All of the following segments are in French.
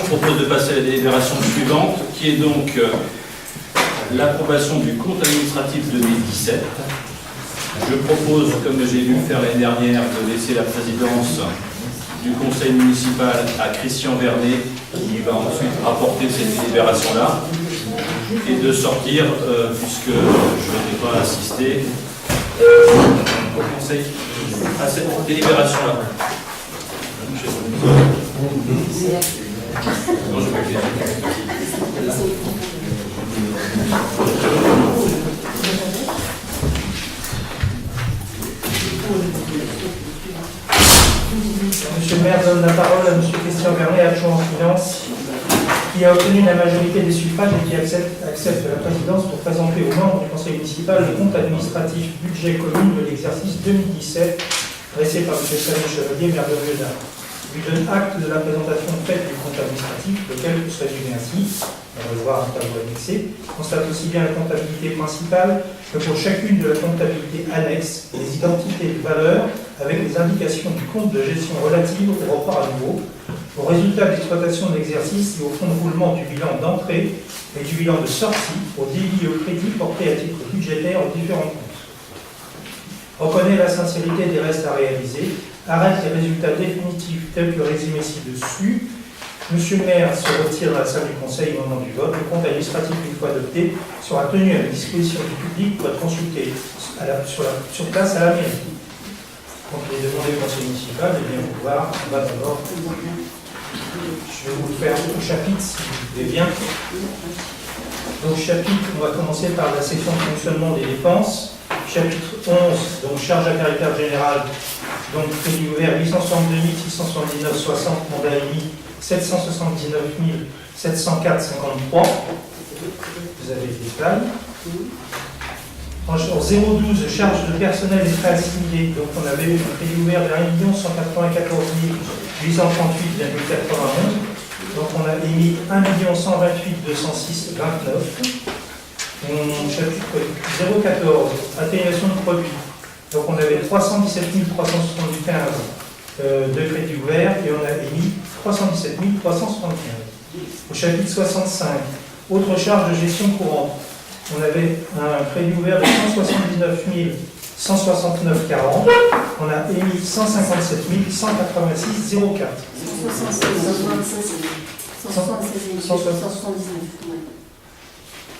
Je propose de passer à la délibération suivante, qui est donc l'approbation du compte administratif 2017. Je propose, comme j'ai dû faire l'année dernière, de laisser la présidence du conseil municipal à Christian Vernet, qui va ensuite rapporter cette délibération-là, et de sortir, puisque je n'ai pas assisté au conseil à cette délibération-là. Non, je vais Monsieur le maire donne la parole à Monsieur Christian Vernet, adjoint en finance, qui a obtenu la majorité des suffrages et qui accepte la présidence pour présenter aux membres du conseil municipal le compte administratif budget commune de l'exercice 2017, dressé par M. Samuel Chevalier, maire de Rieuda. Lui donne acte de la présentation faite du compte administratif, lequel peut se résumer ainsi, on va le voir un tableau annexé, constate aussi bien la comptabilité principale que pour chacune de la comptabilité annexe, les identités de valeur avec les indications du compte de gestion relative au report à nouveau, au résultat d'exploitation de l'exercice et au fonds de roulement du bilan d'entrée et du bilan de sortie, au débit et au crédit porté à titre budgétaire aux différents comptes. Reconnaît la sincérité des restes à réaliser, arrête les résultats définitifs tels que résumés ci-dessus. Monsieur le maire se retire de la salle du conseil au moment du vote. Le compte administratif, une fois adopté, sera tenu à la disposition du public pour être consulté sur place à la mairie. Donc, il est demandé au conseil municipal de bien pouvoir. On va d'abord. Je vais vous le faire au chapitre, si vous voulez bien. Donc, chapitre, on va commencer par la section de fonctionnement des dépenses. Chapitre 11, donc charge à caractère général, donc crédit ouvert 862 679,60, mandat émis 779 704,53. Vous avez les détails. En 012, charge de personnel et frais assimilés, donc on avait eu un crédit ouvert de 1 194 838,91. Donc on a émis 1 128 206,29. Chapitre 014, atténuation de produits. Donc on avait 317 375 de crédit ouvert et on a émis 317 375. Au chapitre 65, autre charge de gestion courante. On avait un crédit ouvert de 179 169,40. On a émis 157 186,04. 179.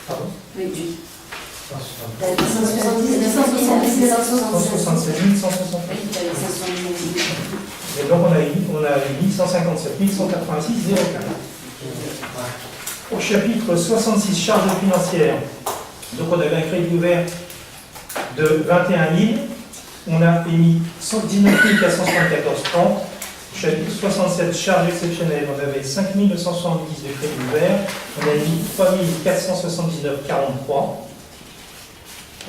Pardon? Oui. 167 160. Et donc on a émis 157 186,04. Au chapitre 66, charges financières, donc on avait un crédit ouvert de 21 000, on a émis 119 474,30. Chapitre 67, charges exceptionnelles, on avait 5 970 de crédit ouvert, on a émis 3 479,43.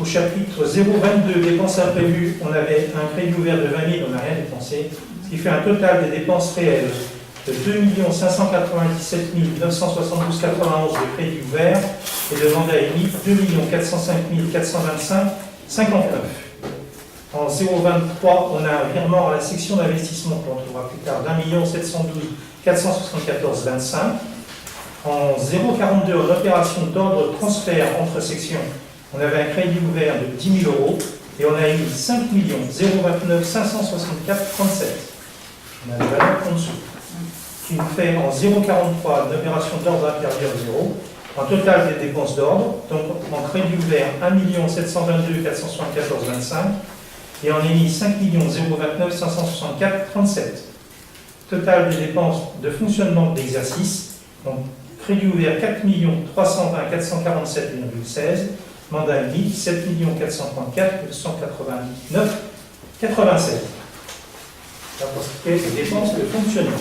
Au chapitre 022, dépenses imprévues, on avait un crédit ouvert de 20 000, on n'a rien dépensé, ce qui fait un total des dépenses réelles de 2 597 972,91 de crédit ouvert et de mandat émis 2 405 425,59. En 023, on a un virement à la section d'investissement qu'on retrouvera plus tard d'1 712 474,25. En 042, en opération d'ordre de transfert entre sections, on avait un crédit ouvert de 10 000 € et on a émis 5 029 564,37. On a des valeurs en dessous. Qui nous fait en 043 une opération d'ordre inférieur à 0. En total des dépenses d'ordre, donc en crédit ouvert 1 722 474,25 et on émis 5 029 564,37. Total des dépenses de fonctionnement de l'exercice, donc crédit ouvert 4 320 447,16, mandat émis 7 434 289,87. Ça pour ce qui est des dépenses de fonctionnement.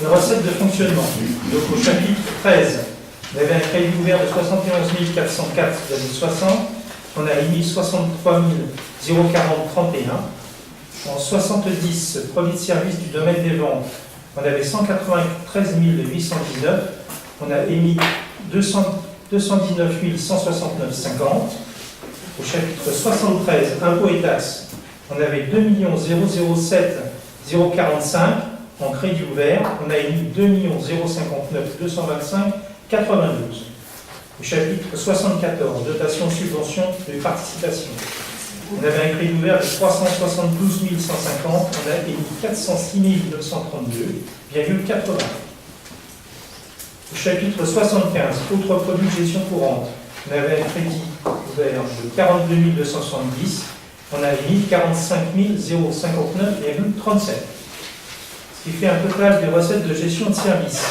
Une recette de fonctionnement. Donc au chapitre 13, on avait un crédit ouvert de 71 404,60. On a émis 63 040,31. En 70, produits de service du domaine des ventes, on avait 193 819. On a émis 219 169,50. Au chapitre 73, impôts et taxes, on avait 2 007 045. En crédit ouvert, on a émis 2 059 225 92. Au chapitre 74, dotation subvention de participation. On avait un crédit ouvert de 372 150, on a émis 406 932,80. Au chapitre 75, autres produits de gestion courante, on avait un crédit ouvert de 42 270, on a émis 45 059,37. Ce qui fait un total des recettes de gestion de services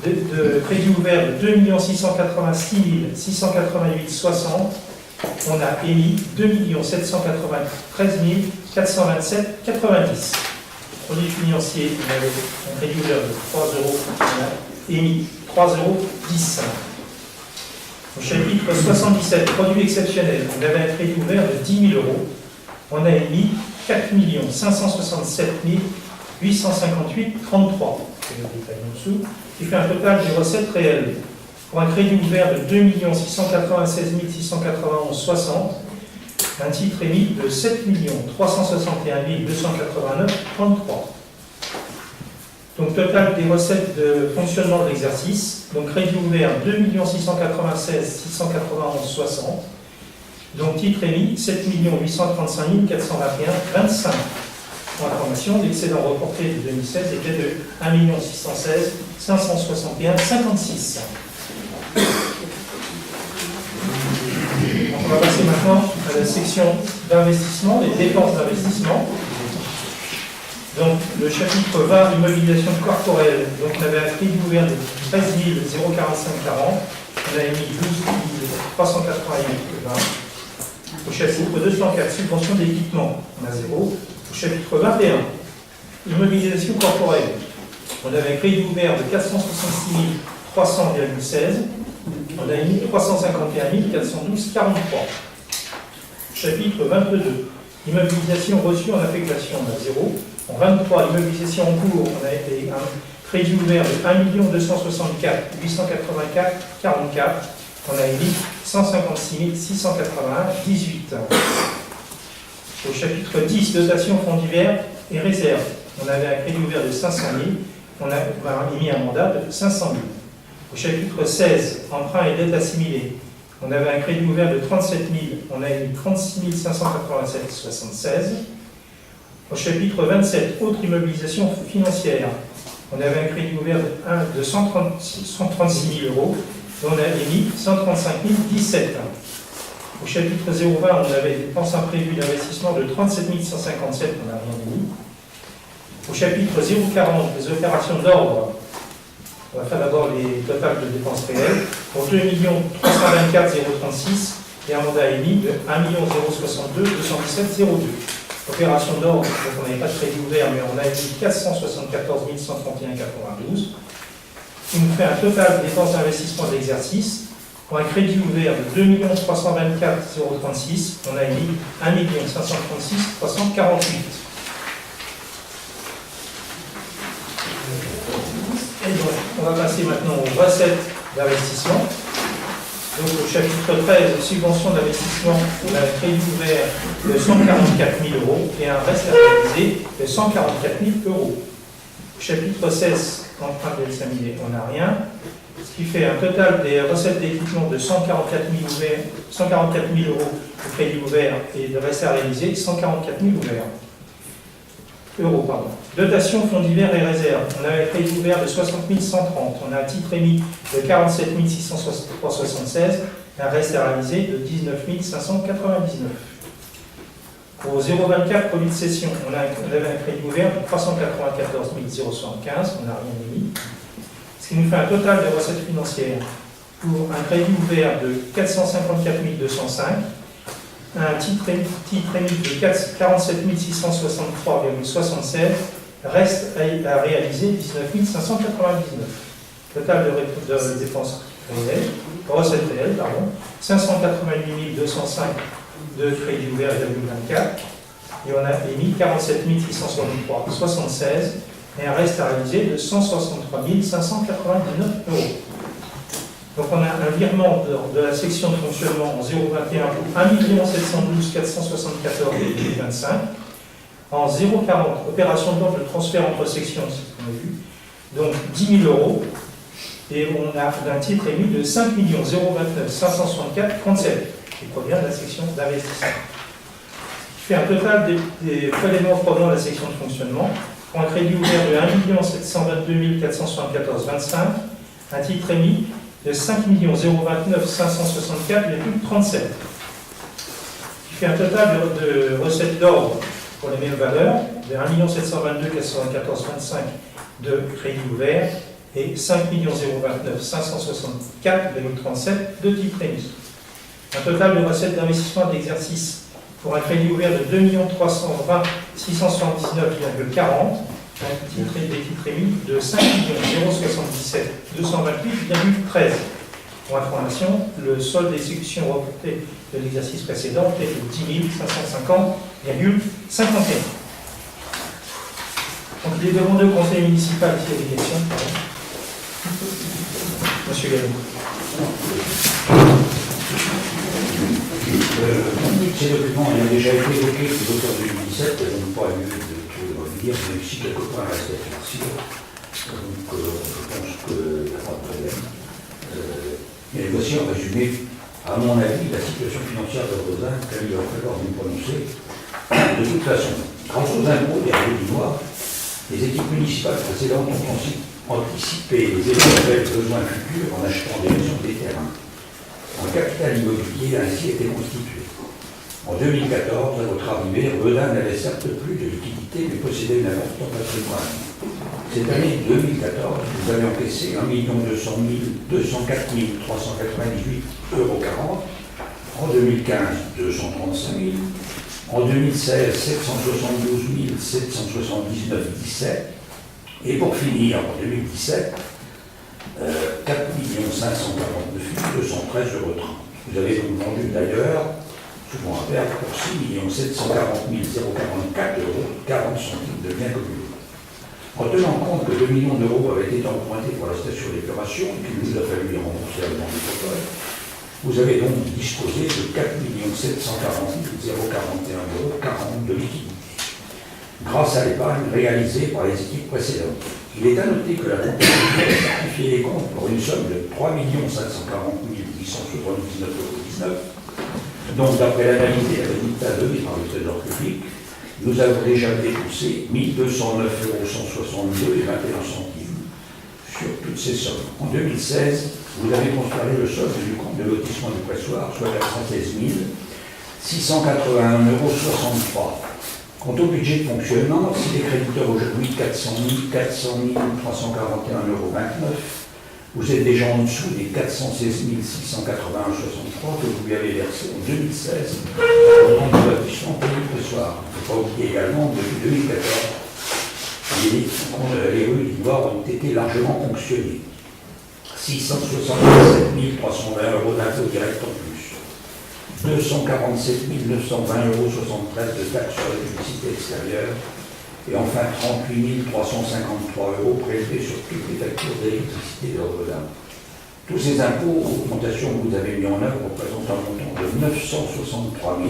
de crédit ouvert de 2 686 688,60. On a émis 2 793 427,90. Produit financier, on avait un crédit ouvert de 3 euros, on a émis 3,10 euros. Au chapitre 77, produits exceptionnels, on avait un crédit ouvert de 10 000 euros, on a émis 4 567 858,33. C'est le détail en dessous, qui fait un total des recettes réelles. Pour un crédit ouvert de 2 696 691,60, un titre émis de 7 361 289,33. Donc, total des recettes de fonctionnement de l'exercice. Donc, crédit ouvert 2 696 691,60. Donc, titre émis 7 835 421,25. Pour information, l'excédent reporté de 2016 était de 1 616 561,56. On va passer maintenant à la section d'investissement, les dépenses d'investissement. Donc, le chapitre 20, immobilisation corporelle. Donc, on avait un crédit ouvert de 13 045,40. On a émis 12 388,20. Au chapitre 204, subvention d'équipement, on a 0. Au chapitre 21, immobilisation corporelle. On avait un crédit ouvert de 466 300,16. On a émis 351 412,43. Chapitre 22. Immobilisation reçue en affectation, on a 0. En 23, immobilisation en cours, on a été un crédit ouvert de 1 264 884,44. On a émis 156 681,18. Au chapitre 10, dotation fonds divers et réserves, on avait un crédit ouvert de 500 000. On a émis un mandat de 500 000. Au chapitre 16, emprunt et dette assimilée, on avait un crédit ouvert de 37 000, on a émis 36 587,76. Au chapitre 27, autre immobilisation financière, on avait un crédit ouvert de 136 000 euros, et on a émis 135 017. Au chapitre 020, on avait des dépenses imprévues d'investissement de 37 157, on n'a rien émis. Au chapitre 040, les opérations d'ordre, on va faire d'abord les totales de dépenses réelles. Pour 2 324 036 et un mandat émis de 1 062 217,02. Opération d'ordre, donc on n'avait pas de crédit ouvert, mais on a émis 474 131,92. Ce qui nous fait un total de dépenses d'investissement de l'exercice. Pour un crédit ouvert de 2 324 036, on a émis 1 536 348. Et donc, on va passer maintenant aux recettes d'investissement. Donc, au chapitre 13, subvention d'investissement, on a un crédit ouvert de 144 000 euros et un reste à réaliser de 144 000 euros. Au chapitre 16, emprunt de l'examiné, on n'a rien. Ce qui fait un total des recettes d'équipement de 144 000 euros de crédit ouvert et de reste à réaliser 144 000 euros. Dotation fonds divers et réserves. On a un crédit ouvert de 60 130. On a un titre émis de 47 673,76 et un reste à réaliser de 19 599. Pour 024 produits de cession, on avait un crédit ouvert de 394 075. On n'a rien émis. Ce qui nous fait un total de recettes financières pour un crédit ouvert de 454 205, un titre émis de 47 663,76, reste à réaliser 19 599. Total de dépenses réelles, recettes réelles, 588 205 de crédit ouvert 2024, et on a émis 47 663,76 et un reste à réaliser de 163 599 euros. Donc on a un virement de la section de fonctionnement en 021 pour 1 712 474,25. en 0,40, opération de vente de transfert entre sections, c'est ce qu'on a vu, donc 10 000 euros, et on a un titre émis de 5 029 564 37, qui provient de la section d'investissement. Ce qui fait un total des prélèvements provenant de la section de fonctionnement, pour un crédit ouvert de 1 722 474 25, un titre émis de 5 029 564,37, qui fait un total de recettes d'ordre pour les mêmes valeurs de 1 722 494 25 de crédit ouvert et 5 029 564,37 de titres émis. Un total de recettes d'investissement d'exercice pour un crédit ouvert de 2 320 679,40, des titres émis de 5 077 228,13. Pour information, le solde d'exécution reporté de l'exercice précédent était de 10 550,51. Donc il est demandé au conseil municipal s'il y a des questions. Monsieur Gallo. Ces documents ayant déjà été évoqués sous l'auteur de 2017, donc pas lieu de tout revenir, même si quelques points restent à éclaircir. Donc je pense qu'il n'y a pas de problème. Mais voici en résumé, à mon avis, la situation financière de Rosin, comme il va falloir nous prononcer. De toute façon, grâce aux impôts des Réunions, les équipes municipales précédentes ont anticipé les éventuels besoins futurs en achetant des maisons des terrains. Un capital immobilier a ainsi été constitué. En 2014, à votre arrivée, Redin n'avait certes plus de liquidité, mais possédait un important patrimoine. Cette année 2014, vous avez encaissé 1 204 398,40 €. En 2015, 235 000. En 2016, 772 779,17. Et pour finir, en 2017, 4 549 213,30 €. Vous avez donc vendu d'ailleurs, souvent à perdre, pour 6 740 044,40 € de biens communaux. En tenant compte que 2 millions d'euros avaient été empruntés pour la station d'épuration et qu'il nous a fallu les rembourser avant le protocole, vous avez donc disposé de 4 740 041,40 € de liquidité, grâce à l'épargne réalisée par les équipes précédentes. Il est à noter que la comptabilité a certifié les comptes pour une somme de 3 540 879,19 €. Donc, d'après l'analyse des résultats donnés par le Trésor public, nous avons déjà dépensé 1 209,162,21 € sur toutes ces sommes. En 2016, vous avez conservé le solde du compte de lotissement du pressoir, soit 416 681,63 €. Quant au budget de fonctionnement, si les créditeurs aujourd'hui 400 341,29 €, vous êtes déjà en dessous des 416 681,63 € que vous lui avez versé en 2016 au nom de lotissement payé le soir. Il ne faut pas oublier également que depuis 2014, les rues d'Ivoire ont été largement ponctionnées. 677 320 € d'impôts directs en plus. 247 920,73 € de taxes sur l'électricité extérieure et enfin 38 353 € prélevés sur toutes les factures d'électricité de Rodin. Tous ces impôts, augmentations que vous avez mis en œuvre, représentent un montant de 963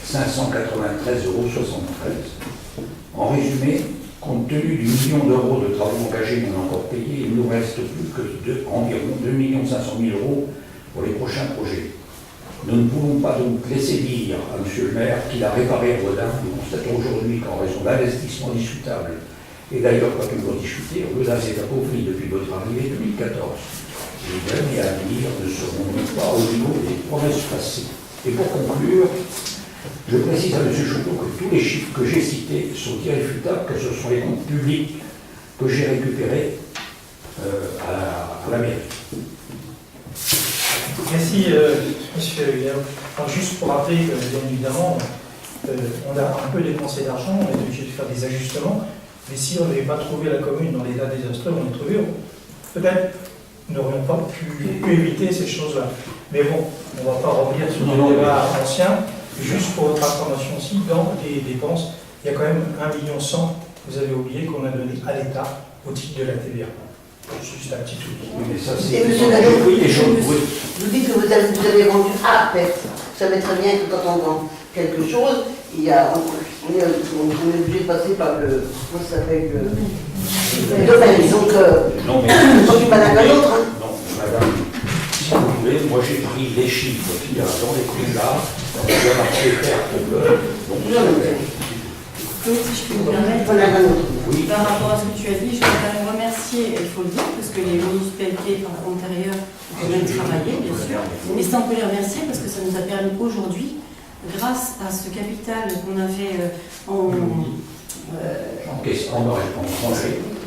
593,73 €. En résumé, compte tenu du million d'euros de travaux engagés non encore payés, il ne nous reste plus que environ 2 500 000 € pour les prochains projets. Nous ne pouvons pas donc laisser dire à M. le maire qu'il a réparé Rodin. Nous constatons aujourd'hui qu'en raison d'investissements discutables, et d'ailleurs pas toujours discutés, Rodin s'est appauvri depuis votre arrivée 2014. Les années à venir ne seront donc pas au niveau des promesses passées. Et pour conclure, je précise à M. Chouteau que tous les chiffres que j'ai cités sont irréfutables, que ce sont les comptes publics que j'ai récupérés à la mairie. Merci, monsieur Guillaume. Juste pour rappeler que, bien évidemment, on a un peu dépensé d'argent, on est obligé de faire des ajustements, mais si on n'avait pas trouvé la commune dans l'état désastreux, on est trouvé, peut-être n'aurions pas pu éviter ces choses-là. Mais bon, on ne va pas revenir sur les débats anciens. Juste pour votre information aussi, dans les dépenses, il y a quand même 1,1 million, vous avez oublié, qu'on a donné à l'État au titre de la TVA. Juste un petit truc. Oui, mais ça, c'est... Et monsieur Nadeau, oui, les choses, oui. vous dites que vous avez vendu à la perte. Ça savez très bien que quand on vend quelque chose, il y a, on est obligé de passer par le, comment ça s'appelle, le domaine. Donc, Non, mais on ne pas l'un qu'à l'autre. Hein. non, madame, si vous voulez, moi j'ai pris les chiffres qu'il y a dans les prix là, on a marqué faire pour le. Donc, si je peux me permettre, Pas l'un qu'à l'autre. Oui. par rapport à ce que tu as dit, je voudrais quand même remercier, il faut le dire, parce que les municipalités antérieures ont bien travaillé, bien sûr, mais ça on peut les remercier parce que ça nous a permis aujourd'hui, grâce à ce capital qu'on a fait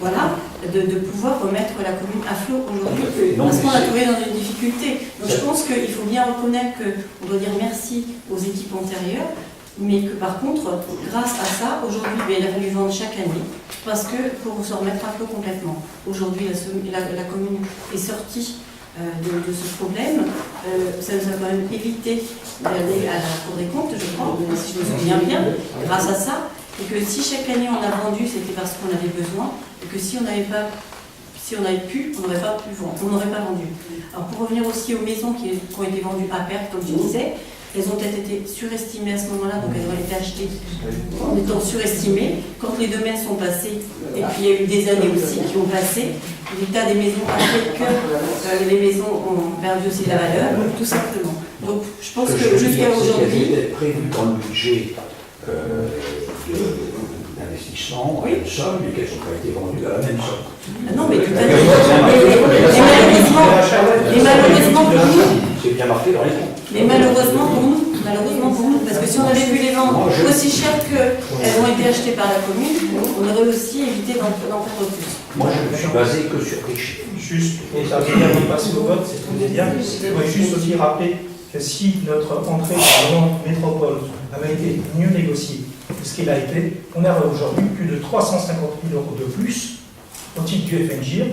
voilà, de pouvoir remettre la commune à flot aujourd'hui, parce qu'on a trouvé dans une difficulté. Donc je pense qu'il faut bien reconnaître qu'on doit dire merci aux équipes antérieures, mais que par contre, grâce à ça, aujourd'hui, il a fallu vendre chaque année, parce que pour se remettre à flot complètement. Aujourd'hui, la commune est sortie de ce problème. Ça nous a quand même évité d'aller à la Cour des comptes, je crois, si je me souviens bien, grâce à ça. Et que si chaque année on a vendu, c'était parce qu'on avait besoin, et que si on n'avait pas, si on avait pu, on n'aurait pas pu vendre, on n'aurait pas vendu. Alors pour revenir aussi aux maisons qui ont été vendues à perte, comme tu disais, elles ont peut-être été surestimées à ce moment-là, donc elles ont été achetées en étant surestimées. Quand les domaines sont passés, et puis il y a eu des années aussi qui ont passé, l'état des maisons a fait que les maisons ont perdu aussi de la valeur, tout simplement. Donc je pense que jusqu'à aujourd'hui... C'était prévu dans le budget d'investissement, oui. une somme, mais qu'elles n'ont pas été vendues à la même somme. Ah non, mais tout à fait. Mais malheureusement pour nous, c'est bien marqué dans les comptes. mais malheureusement pour nous, parce que si on avait pu les vendre aussi cher qu'elles ont été achetées par la commune, on aurait aussi évité d'en perdre plus. Moi, je ne suis basé que sur des chiffres. Juste, et ça vient de passer au vote, c'est très bien. Je voudrais juste aussi rappeler que si notre entrée dans la métropole avait été mieux négociée que ce qu'elle a été, on aurait aujourd'hui plus de 350 000 € de plus au titre du FNGIR,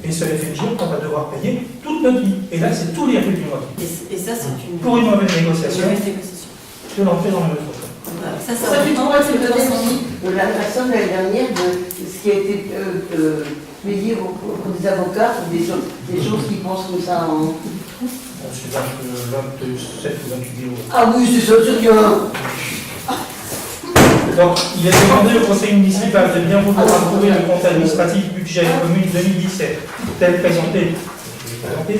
et ce FNGIR qu'on va devoir payer toute notre vie. Et là, c'est tous les rues du mois. Et ça, c'est une Pour une mauvaise négociation mauvaise négociation. de l'entrée dans la métropole. Voilà. Ça Tu reprend pourrais te le donner 300 000. aussi la somme l'année dernière de ce qui a été payé pour des avocats, pour des choses qui pensent comme ça en... C'est 27 ou 28 euros. Ah oui, c'est sûr qu'il y a un... Donc, il est demandé au conseil municipal de bien vouloir approuver le compte administratif budget commune 2017, tel présenté,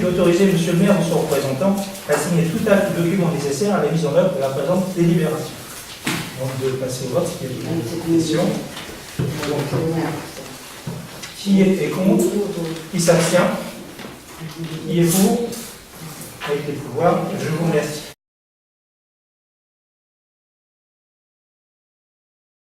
d'autoriser M. le maire ou son représentant à signer tout acte ou document nécessaire à la mise en œuvre de la présente délibération. Donc, de passer au vote, s'il y a des questions. Qui est contre? Qui s'abstient? Qui est pour? Avec les pouvoirs, je vous remercie.